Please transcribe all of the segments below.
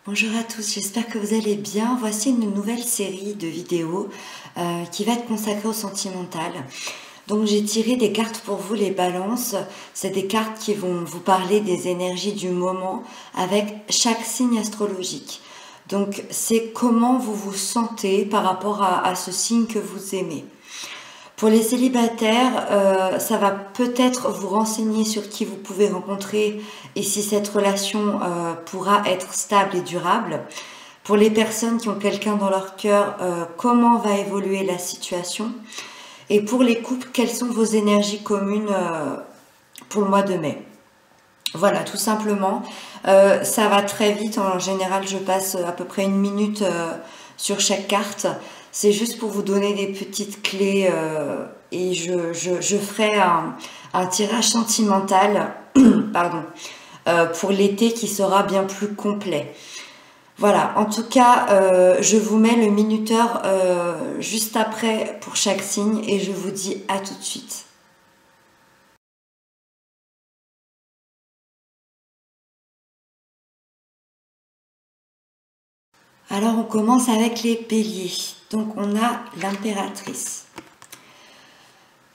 Bonjour à tous, j'espère que vous allez bien. Voici une nouvelle série de vidéos qui va être consacrée au sentimental. Donc j'ai tiré des cartes pour vous, les balances. C'est des cartes qui vont vous parler des énergies du moment avec chaque signe astrologique. Donc c'est comment vous vous sentez par rapport à ce signe que vous aimez. Pour les célibataires, ça va peut-être vous renseigner sur qui vous pouvez rencontrer et si cette relation pourra être stable et durable. Pour les personnes qui ont quelqu'un dans leur cœur, comment va évoluer la situation. Et pour les couples, quelles sont vos énergies communes pour le mois de mai. Voilà, tout simplement. Ça va très vite. En général, je passe à peu près 1 minute sur chaque carte. C'est juste pour vous donner des petites clés et je ferai un tirage sentimental pardon, pour l'été qui sera bien plus complet. Voilà, en tout cas, je vous mets le minuteur juste après pour chaque signe et je vous dis à tout de suite. Alors on commence avec les béliers. Donc on a l'impératrice.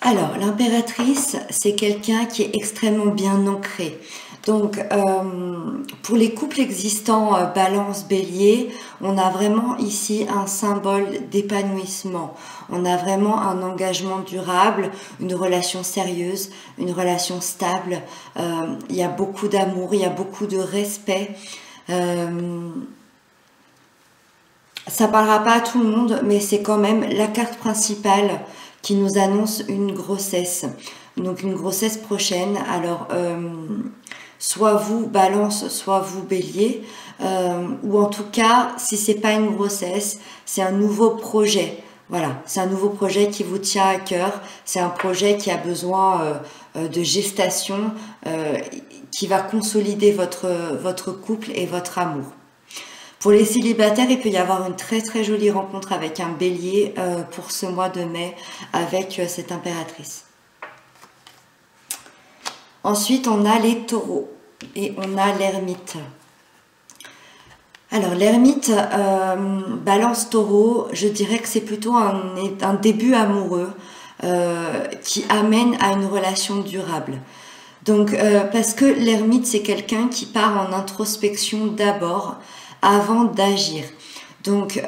Alors l'impératrice, c'est quelqu'un qui est extrêmement bien ancré. Donc pour les couples existants balance bélier, on a vraiment ici un symbole d'épanouissement. On a vraiment un engagement durable, une relation sérieuse, une relation stable. Il y a beaucoup d'amour, il y a beaucoup de respect. Ça parlera pas à tout le monde, mais c'est quand même la carte principale qui nous annonce une grossesse. Donc une grossesse prochaine. Alors, soit vous balance, soit vous bélier. Ou en tout cas, si c'est pas une grossesse, c'est un nouveau projet. Voilà, c'est un nouveau projet qui vous tient à cœur. C'est un projet qui a besoin de gestation, qui va consolider votre couple et votre amour. Pour les célibataires, il peut y avoir une très très jolie rencontre avec un bélier pour ce mois de mai avec cette impératrice. Ensuite, on a les taureaux et on a l'ermite. Alors l'ermite, balance taureau, je dirais que c'est plutôt un début amoureux qui amène à une relation durable. Donc parce que l'ermite, c'est quelqu'un qui part en introspection d'abord, avant d'agir. Donc,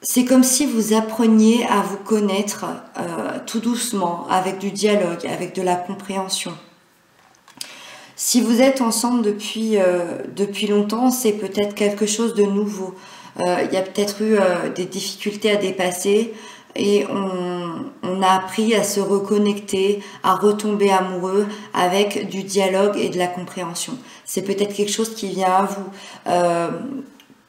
c'est comme si vous appreniez à vous connaître tout doucement, avec du dialogue, avec de la compréhension. Si vous êtes ensemble depuis longtemps, c'est peut-être quelque chose de nouveau. Il y a peut-être eu des difficultés à dépasser et on a appris à se reconnecter, à retomber amoureux avec du dialogue et de la compréhension. C'est peut-être quelque chose qui vient à vous.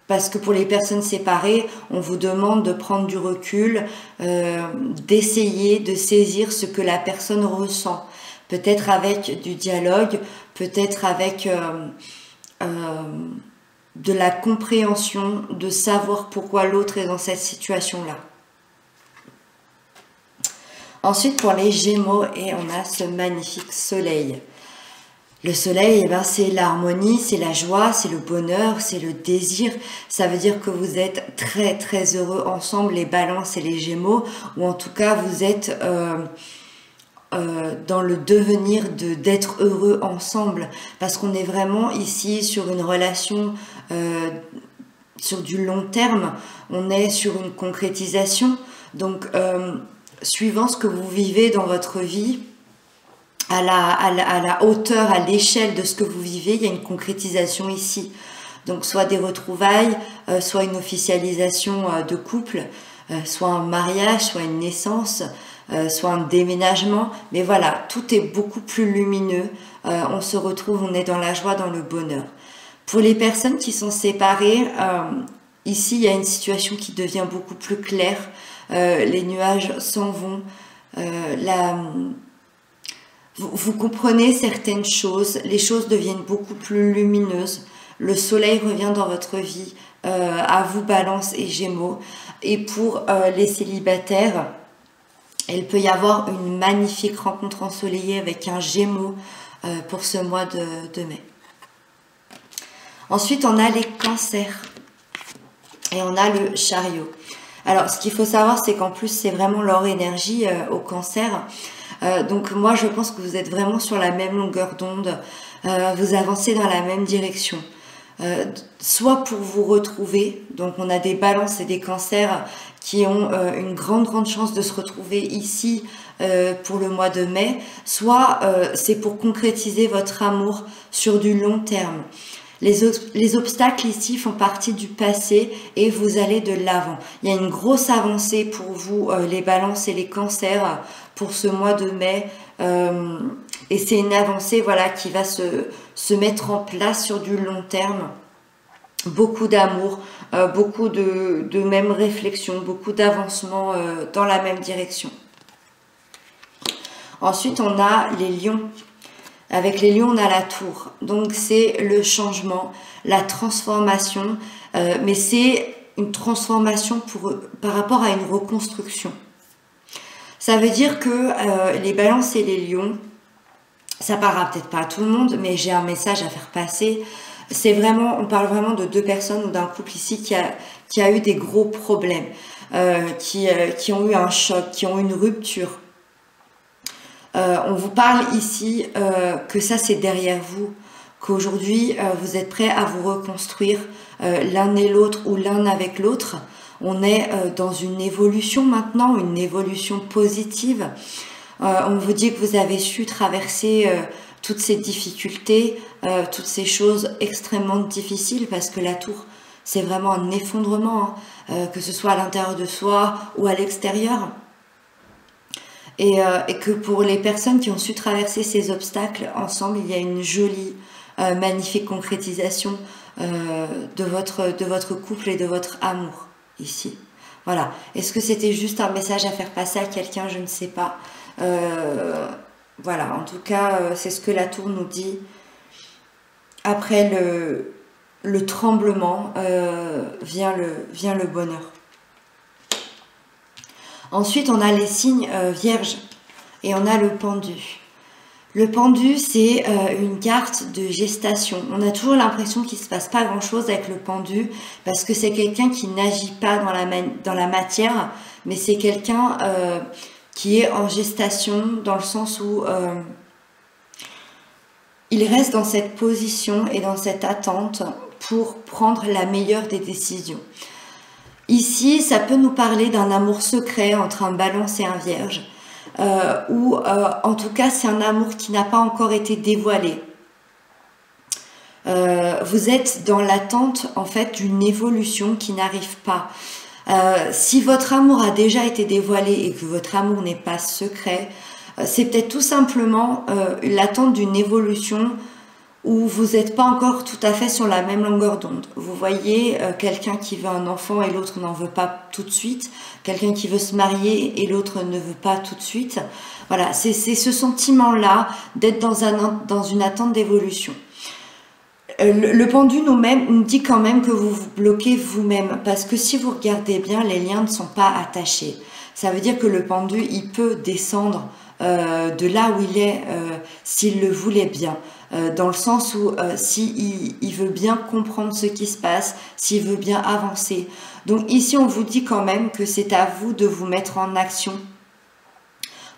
Parce que pour les personnes séparées, on vous demande de prendre du recul, d'essayer de saisir ce que la personne ressent. Peut-être avec du dialogue, peut-être avec de la compréhension, de savoir pourquoi l'autre est dans cette situation-là. Ensuite, pour les Gémeaux, et on a ce magnifique soleil. Le soleil, eh ben, c'est l'harmonie, c'est la joie, c'est le bonheur, c'est le désir. Ça veut dire que vous êtes très très heureux ensemble, les balances et les Gémeaux, ou en tout cas vous êtes dans le devenir d'être heureux ensemble. Parce qu'on est vraiment ici sur une relation sur du long terme, on est sur une concrétisation. Donc, suivant ce que vous vivez dans votre vie, à la hauteur, à l'échelle de ce que vous vivez, il y a une concrétisation ici. Donc soit des retrouvailles, soit une officialisation de couple, soit un mariage, soit une naissance, soit un déménagement. Mais voilà, tout est beaucoup plus lumineux. On se retrouve, on est dans la joie, dans le bonheur. Pour les personnes qui sont séparées, ici il y a une situation qui devient beaucoup plus claire. Les nuages s'en vont. Vous comprenez certaines choses, les choses deviennent beaucoup plus lumineuses, le soleil revient dans votre vie, à vous Balance et Gémeaux. Et pour les célibataires, il peut y avoir une magnifique rencontre ensoleillée avec un Gémeaux pour ce mois de mai. Ensuite, on a les cancers et on a le chariot. Alors, ce qu'il faut savoir, c'est qu'en plus, c'est vraiment leur énergie au cancer. Donc, moi, je pense que vous êtes vraiment sur la même longueur d'onde. Vous avancez dans la même direction. Soit pour vous retrouver, donc on a des balances et des cancers qui ont une grande chance de se retrouver ici pour le mois de mai, soit c'est pour concrétiser votre amour sur du long terme. Les obstacles ici font partie du passé et vous allez de l'avant. Il y a une grosse avancée pour vous, les balances et les cancers, pour ce mois de mai. Et c'est une avancée voilà, qui va se mettre en place sur du long terme. Beaucoup d'amour, beaucoup de même réflexion, beaucoup d'avancement dans la même direction. Ensuite, on a les lions. Avec les lions, on a la tour. Donc, c'est le changement, la transformation. Mais c'est une transformation par rapport à une reconstruction. Ça veut dire que les balances et les lions, ça parlera peut-être pas à tout le monde, mais j'ai un message à faire passer. C'est vraiment, on parle vraiment de deux personnes ou d'un couple ici qui a eu des gros problèmes, qui ont eu un choc, qui ont eu une rupture. On vous parle ici que ça c'est derrière vous, qu'aujourd'hui vous êtes prêts à vous reconstruire l'un et l'autre ou l'un avec l'autre. On est dans une évolution maintenant, une évolution positive. On vous dit que vous avez su traverser toutes ces difficultés, toutes ces choses extrêmement difficiles, parce que la tour, c'est vraiment un effondrement, hein, que ce soit à l'intérieur de soi ou à l'extérieur. Et que pour les personnes qui ont su traverser ces obstacles ensemble, il y a une jolie, magnifique concrétisation de votre couple et de votre amour ici. Voilà. Est-ce que c'était juste un message à faire passer à quelqu'un? Je ne sais pas. Voilà. En tout cas, c'est ce que la tour nous dit. Après le tremblement vient le bonheur. Ensuite, on a les signes vierges et on a le pendu. Le pendu, c'est une carte de gestation. On a toujours l'impression qu'il ne se passe pas grand-chose avec le pendu parce que c'est quelqu'un qui n'agit pas dans la matière, mais c'est quelqu'un qui est en gestation dans le sens où il reste dans cette position et dans cette attente pour prendre la meilleure des décisions. Ici, ça peut nous parler d'un amour secret entre un balance et un vierge, ou en tout cas, c'est un amour qui n'a pas encore été dévoilé. Vous êtes dans l'attente, en fait, d'une évolution qui n'arrive pas. Si votre amour a déjà été dévoilé et que votre amour n'est pas secret, c'est peut-être tout simplement l'attente d'une évolution où vous n'êtes pas encore tout à fait sur la même longueur d'onde. Vous voyez quelqu'un qui veut un enfant et l'autre n'en veut pas tout de suite, quelqu'un qui veut se marier et l'autre ne veut pas tout de suite. Voilà, c'est ce sentiment-là d'être dans une attente d'évolution. Le pendu nous dit quand même que vous vous bloquez vous-même, parce que si vous regardez bien, les liens ne sont pas attachés. Ça veut dire que le pendu, il peut descendre de là où il est s'il le voulait bien. Dans le sens où s'il veut bien comprendre ce qui se passe, s'il veut bien avancer. Donc ici, on vous dit quand même que c'est à vous de vous mettre en action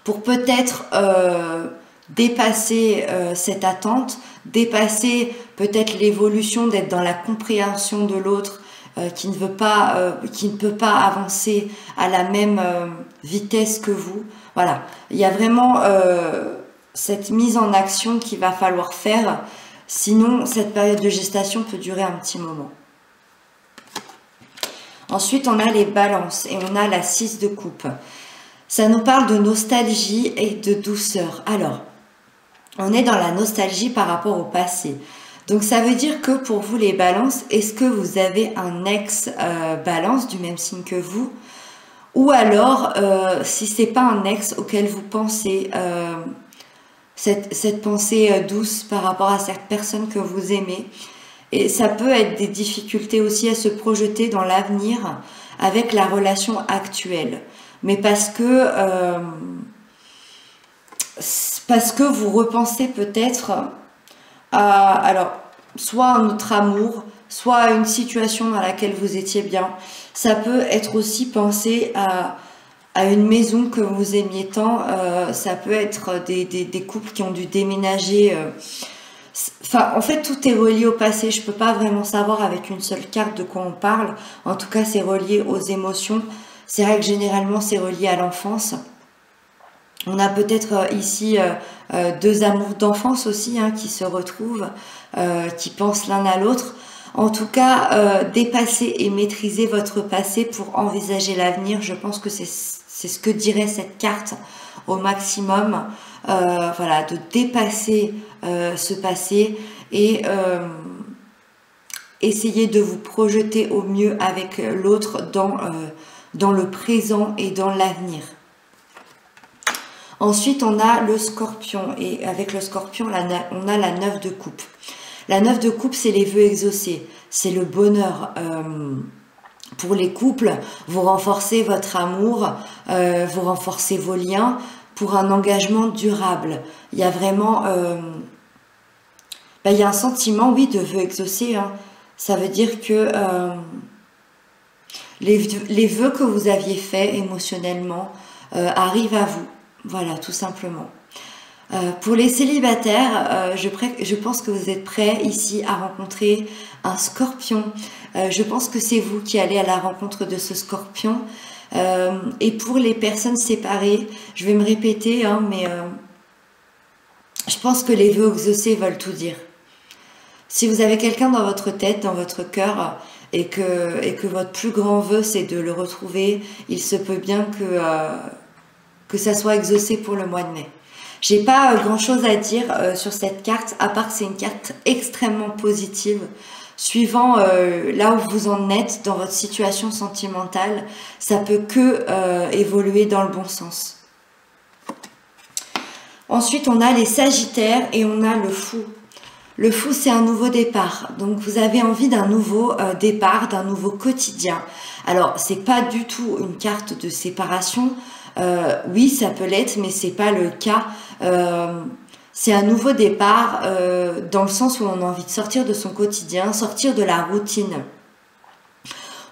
pour peut-être dépasser cette attente, dépasser peut-être l'évolution d'être dans la compréhension de l'autre qui ne peut pas avancer à la même vitesse que vous. Voilà, il y a vraiment cette mise en action qu'il va falloir faire, sinon cette période de gestation peut durer un petit moment. Ensuite, on a les balances et on a la 6 de coupe. Ça nous parle de nostalgie et de douceur. Alors, on est dans la nostalgie par rapport au passé. Donc, ça veut dire que pour vous, les balances, est-ce que vous avez un ex-balance du même signe que vous? Ou alors, si ce n'est pas un ex auquel vous pensez, cette pensée douce par rapport à cette personne que vous aimez. Et ça peut être des difficultés aussi à se projeter dans l'avenir avec la relation actuelle. Mais parce que vous repensez peut-être à... Alors, soit un autre amour, soit une situation dans laquelle vous étiez bien. Ça peut être aussi pensé à une maison que vous aimiez tant. Ça peut être des couples qui ont dû déménager. Enfin, en fait, tout est relié au passé. Je peux pas vraiment savoir avec une seule carte de quoi on parle. En tout cas, c'est relié aux émotions. C'est vrai que généralement, c'est relié à l'enfance. On a peut-être ici deux amours d'enfance aussi hein, qui se retrouvent, qui pensent l'un à l'autre. En tout cas, dépasser et maîtriser votre passé pour envisager l'avenir, je pense que c'est ce que dirait cette carte au maximum. Voilà, de dépasser ce passé et essayer de vous projeter au mieux avec l'autre dans le présent et dans l'avenir. Ensuite, on a le scorpion. Et avec le scorpion, on a la 9 de coupe. La 9 de coupe, c'est les vœux exaucés. C'est le bonheur. Pour les couples, vous renforcez votre amour, vous renforcez vos liens pour un engagement durable. Il y a vraiment... il y a un sentiment, oui, de vœux exaucés. Hein. Ça veut dire que les vœux que vous aviez faits émotionnellement arrivent à vous. Voilà, tout simplement. Pour les célibataires, je pense que vous êtes prêts ici à rencontrer un scorpion. Je pense que c'est vous qui allez à la rencontre de ce scorpion. Et pour les personnes séparées, je vais me répéter, hein, mais je pense que les vœux exaucés veulent tout dire. Si vous avez quelqu'un dans votre tête, dans votre cœur, et que votre plus grand vœu, c'est de le retrouver, il se peut bien que ça soit exaucé pour le mois de mai. J'ai pas grand chose à dire sur cette carte, à part que c'est une carte extrêmement positive. Suivant là où vous en êtes dans votre situation sentimentale, ça peut que évoluer dans le bon sens. Ensuite, on a les Sagittaires et on a le Fou. Le Fou, c'est un nouveau départ. Donc, vous avez envie d'un nouveau départ, d'un nouveau quotidien. Alors, c'est pas du tout une carte de séparation. Oui, ça peut l'être, mais c'est pas le cas. C'est un nouveau départ dans le sens où on a envie de sortir de son quotidien, sortir de la routine.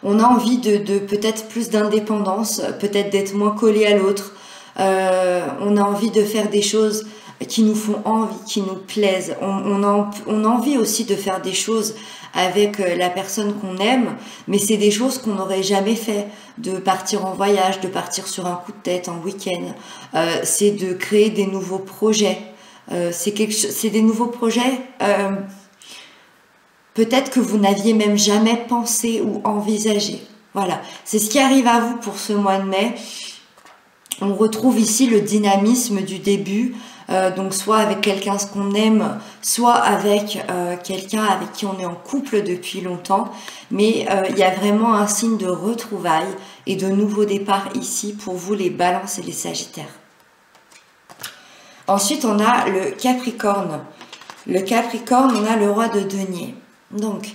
On a envie de peut-être plus d'indépendance, peut-être d'être moins collé à l'autre. On a envie de faire des choses qui nous font envie, qui nous plaisent. On a envie aussi de faire des choses avec la personne qu'on aime, mais c'est des choses qu'on n'aurait jamais fait, de partir en voyage, de partir sur un coup de tête en week-end. C'est de créer des nouveaux projets. C'est des nouveaux projets peut-être que vous n'aviez même jamais pensé ou envisagé. Voilà, c'est ce qui arrive à vous pour ce mois de mai. On retrouve ici le dynamisme du début, donc soit avec quelqu'un qu'on aime, soit avec quelqu'un avec qui on est en couple depuis longtemps, mais il y a vraiment un signe de retrouvailles et de nouveau départ ici pour vous les balances et les sagittaires. Ensuite on a le Capricorne. Le Capricorne, on a le roi de denier. Donc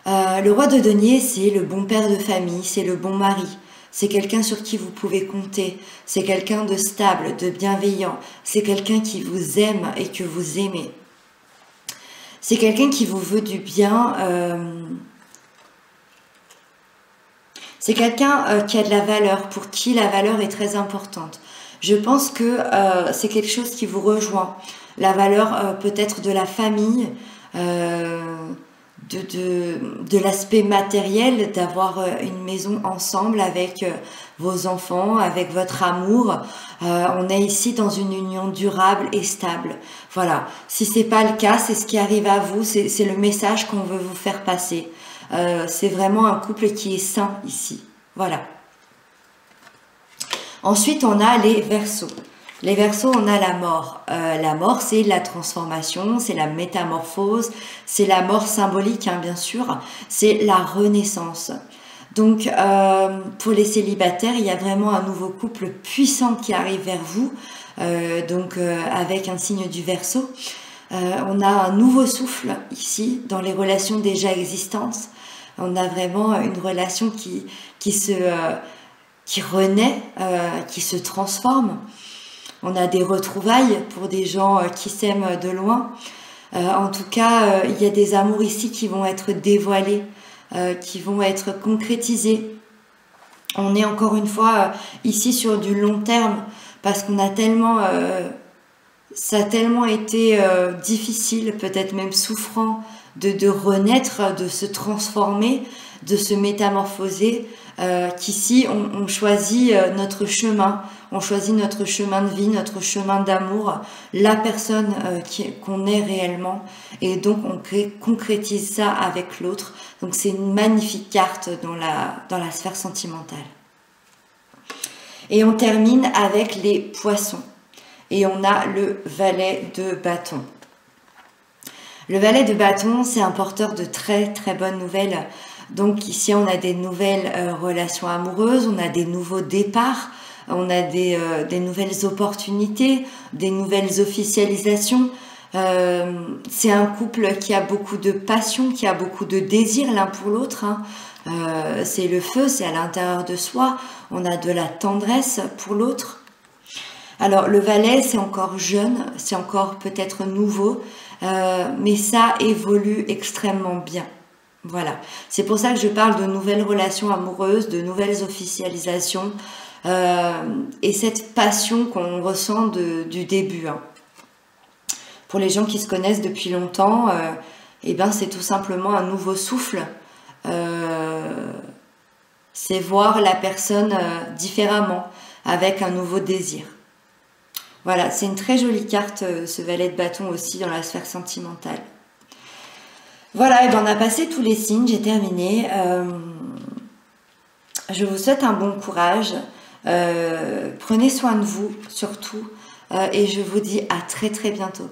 le roi de denier, c'est le bon père de famille, c'est le bon mari. C'est quelqu'un sur qui vous pouvez compter. C'est quelqu'un de stable, de bienveillant. C'est quelqu'un qui vous aime et que vous aimez. C'est quelqu'un qui vous veut du bien. C'est quelqu'un qui a de la valeur, pour qui la valeur est très importante. Je pense que c'est quelque chose qui vous rejoint. La valeur peut-être de la famille, de l'aspect matériel, d'avoir une maison ensemble avec vos enfants, avec votre amour. On est ici dans une union durable et stable. Voilà, si c'est pas le cas, c'est ce qui arrive à vous, c'est le message qu'on veut vous faire passer. C'est vraiment un couple qui est sain ici. Voilà. Ensuite, on a les Verseaux. Les Verseaux, on a la mort. La mort, c'est la transformation, c'est la métamorphose, c'est la mort symbolique, hein, bien sûr, c'est la renaissance. Donc, pour les célibataires, il y a vraiment un nouveau couple puissant qui arrive vers vous, avec un signe du Verseau. On a un nouveau souffle ici, dans les relations déjà existantes. On a vraiment une relation qui renaît, qui se transforme. On a des retrouvailles pour des gens qui s'aiment de loin. En tout cas, il y a des amours ici qui vont être dévoilés, qui vont être concrétisés. On est encore une fois ici sur du long terme parce qu'on a tellement, ça a tellement été difficile, peut-être même souffrant, de renaître, de se transformer, de se métamorphoser, qu'ici on choisit notre chemin, on choisit notre chemin de vie, notre chemin d'amour, la personne qu'on est réellement, et donc on concrétise ça avec l'autre. Donc c'est une magnifique carte dans la sphère sentimentale. Et on termine avec les poissons. Et on a le valet de bâton. Le valet de bâton, c'est un porteur de très très bonnes nouvelles. Donc ici, on a des nouvelles relations amoureuses, on a des nouveaux départs, on a des nouvelles opportunités, des nouvelles officialisations. C'est un couple qui a beaucoup de passion, qui a beaucoup de désir l'un pour l'autre. C'est le feu, c'est à l'intérieur de soi. On a de la tendresse pour l'autre. Alors le valet, c'est encore jeune, c'est encore peut-être nouveau, mais ça évolue extrêmement bien. Voilà, c'est pour ça que je parle de nouvelles relations amoureuses, de nouvelles officialisations, et cette passion qu'on ressent du début. Pour les gens qui se connaissent depuis longtemps, eh ben, c'est tout simplement un nouveau souffle. C'est voir la personne différemment, avec un nouveau désir. Voilà, c'est une très jolie carte, ce valet de bâton aussi dans la sphère sentimentale. Voilà, et ben on a passé tous les signes, j'ai terminé. Je vous souhaite un bon courage. Prenez soin de vous, surtout. Et je vous dis à très très bientôt.